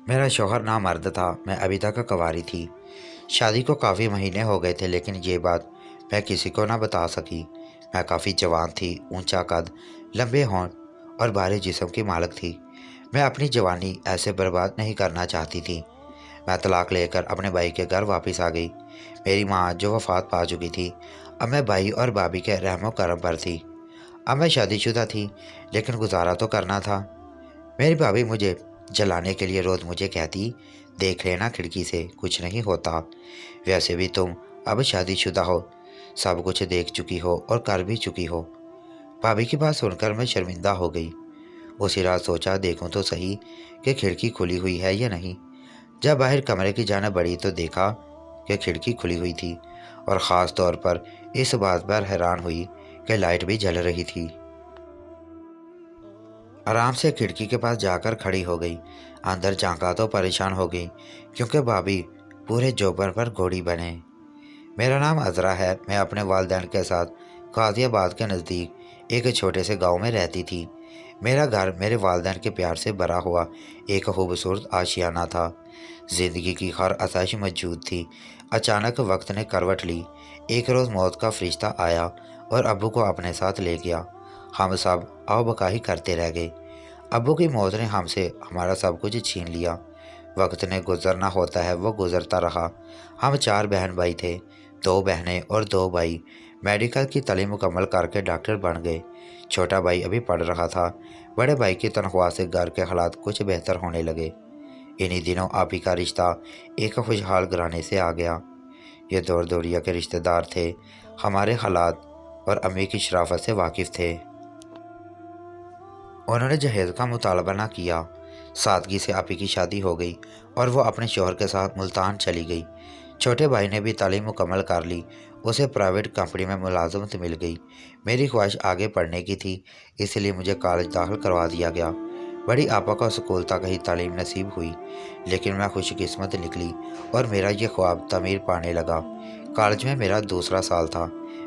मेरा शौहर नामर्द था। मैं अभी तक कंवारी थी। शादी को काफ़ी महीने हो गए थे, लेकिन ये बात मैं किसी को ना बता सकी। मैं काफ़ी जवान थी, ऊंचा कद, लंबे होंठ और भारी जिस्म की मालक थी। मैं अपनी जवानी ऐसे बर्बाद नहीं करना चाहती थी। मैं तलाक लेकर अपने भाई के घर वापस आ गई। मेरी माँ जो वफात पा चुकी थी, अब मैं भाई और भाभी के रहमो करम पर थी। अब मैं शादीशुदा थी, लेकिन गुजारा तो करना था। मेरी भाभी मुझे जलाने के लिए रोज़ मुझे कहती, देख लेना खिड़की से, कुछ नहीं होता। वैसे भी तुम अब शादीशुदा हो, सब कुछ देख चुकी हो और कर भी चुकी हो। भाभी की बात सुनकर मैं शर्मिंदा हो गई। उसी रात सोचा देखूं तो सही कि खिड़की खुली हुई है या नहीं। जब बाहर कमरे की जाना बढ़ी तो देखा कि खिड़की खुली हुई थी, और ख़ास तौर पर इस बात पर हैरान हुई कि लाइट भी जल रही थी। आराम से खिड़की के पास जाकर खड़ी हो गई। अंदर झांका तो परेशान हो गई, क्योंकि भाभी पूरे जोबन पर घोड़ी बने। मेरा नाम अजरा है। मैं अपने वालिदैन के साथ गाजियाबाद के नज़दीक एक छोटे से गांव में रहती थी। मेरा घर मेरे वालिदैन के प्यार से भरा हुआ एक खूबसूरत आशियाना था। ज़िंदगी की हर आसाइश मौजूद थी। अचानक वक्त ने करवट ली। एक रोज़ मौत का फरिश्ता आया और अब्बू को अपने साथ ले गया। हम सब आवबकाही करते रह गए। अब्बू की मौत ने हमसे हमारा सब कुछ छीन लिया। वक्त ने गुजरना होता है, वो गुजरता रहा। हम 4 बहन भाई थे, 2 बहनें और 2 भाई। मेडिकल की तालीम मुकम्मल करके डॉक्टर बन गए। छोटा भाई अभी पढ़ रहा था। बड़े भाई की तनख्वाह से घर के हालात कुछ बेहतर होने लगे। इन्हीं दिनों आप ही का रिश्ता एक खुशहाल घराने से आ गया। ये दौर दौरिया के रिश्तेदार थे, हमारे हालात और अम्मी की शराफत से वाकिफ़ थे। उन्होंने जहेज का मुतालबा न किया। सादगी से आपी की शादी हो गई और वो अपने शौहर के साथ मुल्तान चली गई। छोटे भाई ने भी तालीम मुकम्मल कर ली। उसे प्राइवेट कंपनी में मुलाजमत मिल गई। मेरी ख्वाहिश आगे पढ़ने की थी, इसलिए मुझे कॉलेज दाखिल करवा दिया गया। बड़ी आपा को स्कूल तक ही तालीम नसीब हुई, लेकिन मैं खुशकिस्मत निकली और मेरा ये ख्वाब तमीर पाने लगा। कॉलेज में मेरा दूसरा साल था।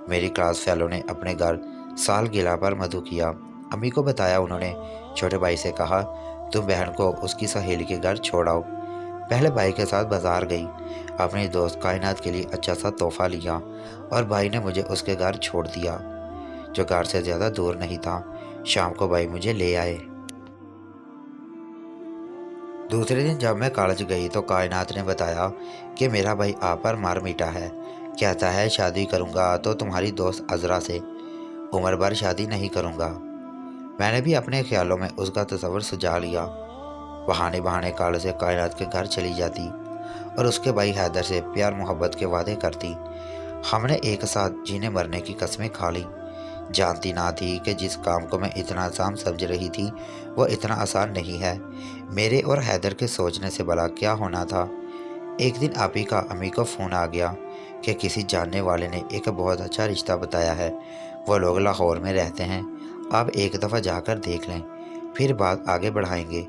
मेरी क्लास फेलो ने अपने घर साल गिला पर मधु किया। अम्मी को बताया। उन्होंने छोटे भाई से कहा, तुम बहन को उसकी सहेली के घर छोड़ आओ। पहले भाई के साथ बाजार गई, अपने दोस्त कायनात के लिए अच्छा सा तोहफा लिया और भाई ने मुझे उसके घर छोड़ दिया, जो घर से ज़्यादा दूर नहीं था। शाम को भाई मुझे ले आए। दूसरे दिन जब मैं कॉलेज गई तो कायनात ने बताया कि मेरा भाई आप पर मार मिटा है। कहता है शादी करूँगा तो तुम्हारी दोस्त अजरा से, उम्र भर शादी नहीं करूँगा। मैंने भी अपने ख्यालों में उसका तस्वर सजा लिया। बहाने बहाने कॉलेज से कायनात के घर चली जाती और उसके भाई हैदर से प्यार मोहब्बत के वादे करती। हमने एक साथ जीने मरने की कस्में खा ली। जानती ना थी कि जिस काम को मैं इतना आसान समझ रही थी वो इतना आसान नहीं है। मेरे और हैदर के सोचने से भला क्या होना था। एक दिन आप ही का अम्मी को फ़ोन आ गया कि किसी जानने वाले ने एक बहुत अच्छा रिश्ता बताया है। वो लोग लाहौर में रहते हैं, आप एक दफ़ा जाकर देख लें, फिर बात आगे बढ़ाएंगे।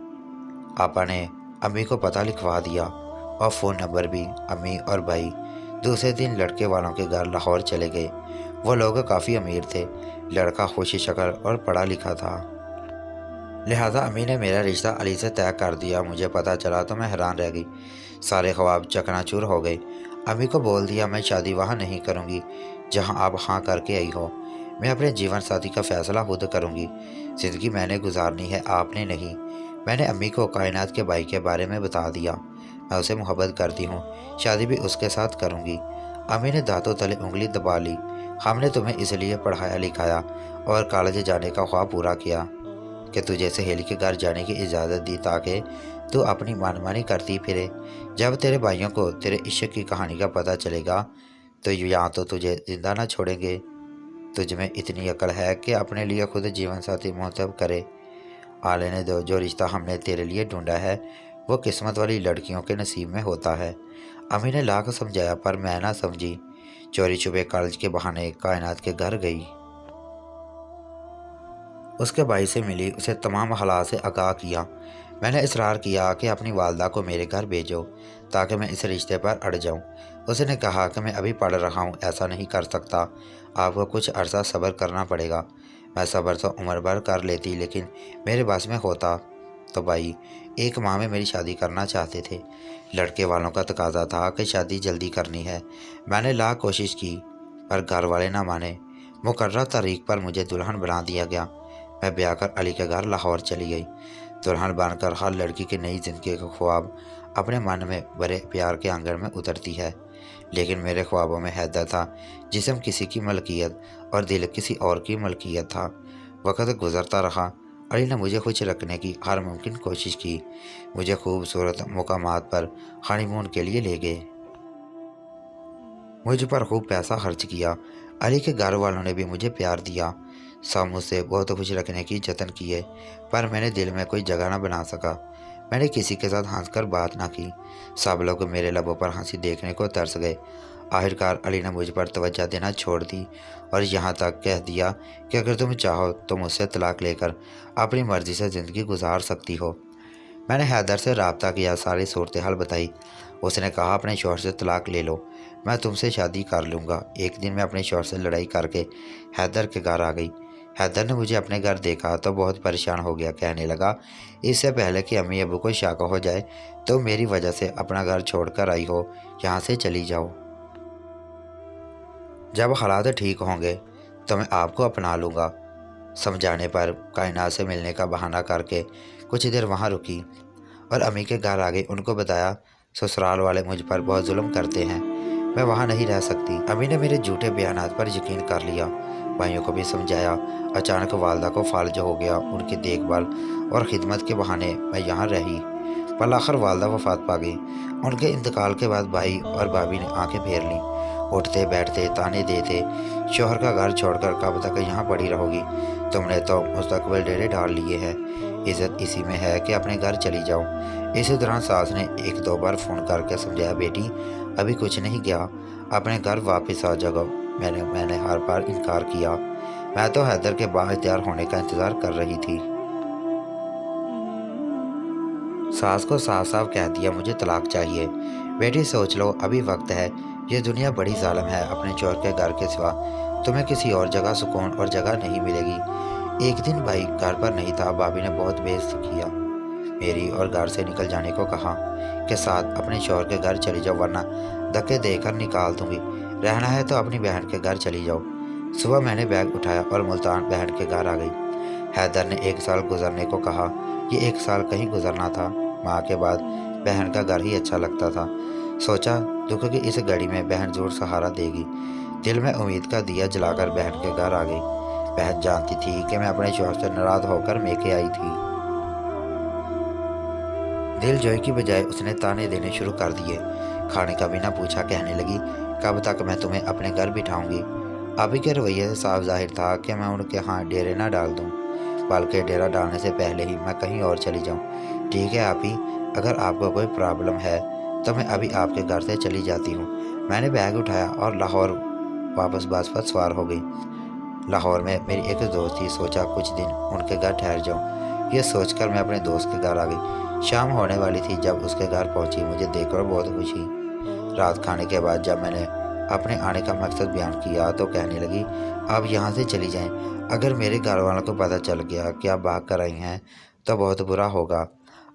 आपा ने अम्मी को पता लिखवा दिया और फ़ोन नंबर भी। अम्मी और भाई दूसरे दिन लड़के वालों के घर लाहौर चले गए। वो लोग काफ़ी अमीर थे। लड़का खुशी शक्ल और पढ़ा लिखा था, लिहाजा अम्मी ने मेरा रिश्ता अली से तय कर दिया। मुझे पता चला तो मैं हैरान रह गई। सारे ख्वाब चकनाचूर हो गए। अम्मी को बोल दिया मैं शादी वहाँ नहीं करूँगी जहाँ आप हाँ करके आई हो। मैं अपने जीवन साथी का फैसला खुद करूँगी। ज़िंदगी मैंने गुजारनी है, आपने नहीं। मैंने अम्मी को कायनात के भाई के बारे में बता दिया। मैं उसे मोहब्बत करती हूँ, शादी भी उसके साथ करूँगी। अम्मी ने दांतों तले उंगली दबा ली। हमने तुम्हें इसलिए पढ़ाया लिखाया और कॉलेज जाने का ख्वाब पूरा किया कि तुझे सहेली के घर जाने की इजाज़त दी, ताकि तू अपनी मनमानी करती फिरे। जब तेरे भाइयों को तेरे इश्क की कहानी का पता चलेगा तो यहाँ तो तुझे ज़िंदा ना छोड़ेंगे। तुझ में इतनी अकल है कि अपने लिए खुद जीवन साथी मुंतब करे। आने दो, जो रिश्ता हमने तेरे लिए ढूंढा है वो किस्मत वाली लड़कियों के नसीब में होता है। अम्मी ने लाख समझाया पर मैं ना समझी। चोरी छुपे कॉलेज के बहाने कायनात के घर गई। उसके भाई से मिली, उसे तमाम हालात से आगाह किया। मैंने इसरार किया कि अपनी वालदा को मेरे घर भेजो ताकि मैं इस रिश्ते पर अड़ जाऊं। उसने कहा कि मैं अभी पढ़ रहा हूं, ऐसा नहीं कर सकता, आपको कुछ अरसा सब्र करना पड़ेगा। मैं सब्र तो उम्र भर कर लेती, लेकिन मेरे बस में होता तो भाई एक माह में मेरी शादी करना चाहते थे। लड़के वालों का तकाजा था कि शादी जल्दी करनी है। मैंने लाख कोशिश की पर घर वाले ना माने। मुकर्रर तारीख पर मुझे दुल्हन बना दिया गया। मैं ब्याह कर अली के घर लाहौर चली गई। दुल्हन बनकर हर लड़की की नई ज़िंदगी का ख्वाब अपने मन में बड़े प्यार के आंगन में उतरती है, लेकिन मेरे ख्वाबों में हैदर था, जिस्म किसी की मलकियत और दिल किसी और की मलकियत था। वक्त गुजरता रहा। अली ने मुझे खुश रखने की हर मुमकिन कोशिश की। मुझे खूबसूरत मुकामात पर हनीमून के लिए ले गए। मुझ पर खूब पैसा खर्च किया। अली के घर वालों ने भी मुझे प्यार दिया। सब मुझसे बहुत खुश रखने की जतन किए, पर मैंने दिल में कोई जगह न बना सका। मैंने किसी के साथ हंसकर बात ना की। सब लोग मेरे लबों पर हंसी देखने को तरस गए। आखिरकार अली ने मुझ पर तवज्जो देना छोड़ दी और यहाँ तक कह दिया कि अगर तुम चाहो तो मुझसे तलाक लेकर अपनी मर्जी से ज़िंदगी गुजार सकती हो। मैंने हैदर से रब्ता किया, सारी सूरत हाल बताई। उसने कहा अपने शौहर से तलाक ले लो, मैं तुमसे शादी कर लूँगा। एक दिन मैं अपने शौहर से लड़ाई करके हैदर के घर आ गई। हैदर ने मुझे अपने घर देखा तो बहुत परेशान हो गया। कहने लगा, इससे पहले कि अम्मी अबू को शक हो जाए तो मेरी वजह से अपना घर छोड़कर आई हो, यहाँ से चली जाओ। जब हालात ठीक होंगे तो मैं आपको अपना लूँगा। समझाने पर कायनात से मिलने का बहाना करके कुछ देर वहाँ रुकी और अम्मी के घर आ गई। उनको बताया ससुराल वाले मुझ पर बहुत जुल्म करते हैं, मैं वहाँ नहीं रह सकती। अम्मी ने मेरे झूठे बयानात पर यकीन कर लिया। भाइयों को भी समझाया। अचानक वालदा को फालज हो गया। उनकी देखभाल और खिदमत के बहाने मैं यहाँ रही, पर आखिर वालदा वफात पा गई। उनके इंतकाल के बाद भाई और भाभी ने आंखें फेर लीं। उठते बैठते ताने देते, शोहर का घर छोड़कर कब तक यहाँ पड़ी रहोगी? तुमने तो मुस्तकबिल डेरे डाल लिए हैं। इज्जत इसी में है कि अपने घर चली जाओ। इसी दौरान सास ने एक दो बार फ़ोन करके समझाया, बेटी अभी कुछ नहीं गया, अपने घर वापस आ जाओ। मैंने हर बार इनकार किया। मैं तो हैदर के बाइख्तियार होने का इंतज़ार कर रही थी। सास को साफ साफ कह दिया, मुझे तलाक चाहिए। बेटी सोच लो, अभी वक्त है। ये दुनिया बड़ी जालिम है। अपने चोर के घर के सिवा तुम्हें किसी और जगह सुकून और जगह नहीं मिलेगी। एक दिन भाई घर पर नहीं था। भाभी ने बहुत बेइज्जती किया मेरी और घर से निकल जाने को कहा कि साथ अपने शौहर के घर चली जाओ, वरना धक्के देकर निकाल दूंगी। रहना है तो अपनी बहन के घर चली जाओ। सुबह मैंने बैग उठाया और मुल्तान बहन के घर आ गई। हैदर ने 1 साल गुजरने को कहा। ये 1 साल कहीं गुजरना था। माँ के बाद बहन का घर ही अच्छा लगता था। सोचा दुख की इस घड़ी में बहन जरूर सहारा देगी। दिल में उम्मीद का दिया जलाकर बहन के घर आ गई। बहन जानती थी कि मैं अपने शौहर से नाराज होकर मेके आई थी। दिल जोई की बजाय उसने ताने देने शुरू कर दिए। खाने का भी ना पूछा। कहने लगी, कब तक मैं तुम्हें अपने घर बिठाऊंगी? अभी के रवैये से साफ जाहिर था कि मैं उनके यहाँ डेरे ना डाल दूँ, बल्कि डेरा डालने से पहले ही मैं कहीं और चली जाऊँ। ठीक है आपी, अगर आपको कोई प्रॉब्लम है तो मैं अभी आपके घर से चली जाती हूँ। मैंने बैग उठाया और लाहौर वापस बस पर सवार हो गई। लाहौर में मेरी एक दोस्त थी। सोचा कुछ दिन उनके घर ठहर जाऊँ। ये सोचकर मैं अपने दोस्त के घर आ गई। शाम होने वाली थी जब उसके घर पहुंची। मुझे देखकर बहुत खुशी। रात खाने के बाद जब मैंने अपने आने का मकसद बयान किया तो कहने लगी, आप यहाँ से चली जाएं। अगर मेरे घर वालों को पता चल गया कि आप भाग कर आई हैं तो बहुत बुरा होगा।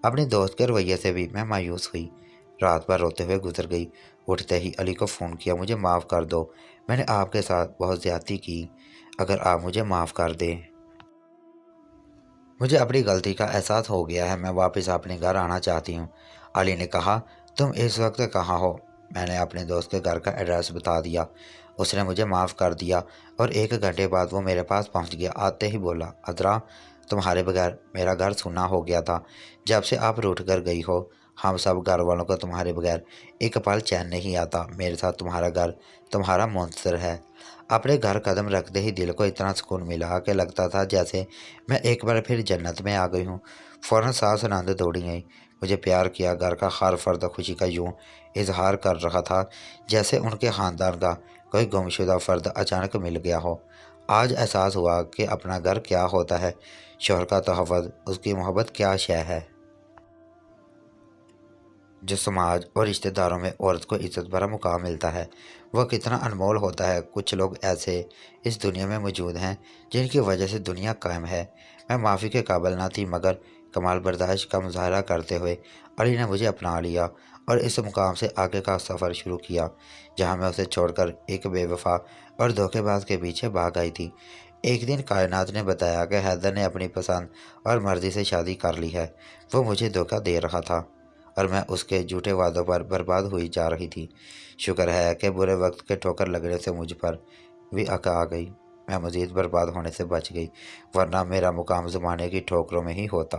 अपने दोस्त के रवैये से भी मैं मायूस हुई। रात भर रोते हुए गुजर गई। उठते ही अली को फ़ोन किया, मुझे माफ़ कर दो, मैंने आपके साथ बहुत ज़्यादती की, अगर आप मुझे माफ़ कर दें। मुझे अपनी गलती का एहसास हो गया है, मैं वापस अपने घर आना चाहती हूँ। अली ने कहा, तुम इस वक्त कहाँ हो? मैंने अपने दोस्त के घर का एड्रेस बता दिया। उसने मुझे माफ़ कर दिया और 1 घंटे बाद वो मेरे पास पहुँच गया। आते ही बोला, अदरा तुम्हारे बगैर मेरा घर सूना हो गया था। जब से आप रूठ कर गई हो, हम सब घर वालों को तुम्हारे बगैर एक पल चैन नहीं आता। मेरे साथ तुम्हारा घर तुम्हारा मुंतज़िर है। अपने घर कदम रखते ही दिल को इतना सुकून मिला कि लगता था जैसे मैं एक बार फिर जन्नत में आ गई हूँ। फ़ौरन सास नंद दौड़ी गई। मुझे प्यार किया। घर का हर फर्द खुशी का यूँ इजहार कर रहा था जैसे उनके ख़ानदान का कोई गुमशुदा फ़र्द अचानक मिल गया हो। आज एहसास हुआ कि अपना घर क्या होता है, शौहर का तहफ़्फ़ुज़, उसकी मोहब्बत क्या शय है जो समाज और रिश्तेदारों में औरत को इज़्ज़त भरा मुकाम मिलता है, वह कितना अनमोल होता है। कुछ लोग ऐसे इस दुनिया में मौजूद हैं जिनकी वजह से दुनिया कायम है। मैं माफ़ी के काबिल ना थी, मगर کمال برداشت کا مظاہرہ کرتے ہوئے علی نے مجھے اپنا لیا اور اس مقام سے آگے کا سفر شروع کیا جہاں میں اسے چھوڑ کر ایک بے وفا اور دھوکے باز کے پیچھے بھاگ آئی تھی۔ ایک دن کائنات نے بتایا کہ حیدر نے اپنی پسند اور مرضی سے شادی کر لی ہے۔ وہ مجھے دھوکہ دے رہا تھا اور میں اس کے جھوٹے وعدوں پر برباد ہوئی جا رہی تھی۔ شکر ہے کہ برے وقت کے ٹھوکر لگنے سے مجھ پر بھی عقل آ گئی، میں مزید برباد ہونے سے بچ گئی، ورنہ میرا مقام زمانے کی ٹھوکروں میں ہی ہوتا۔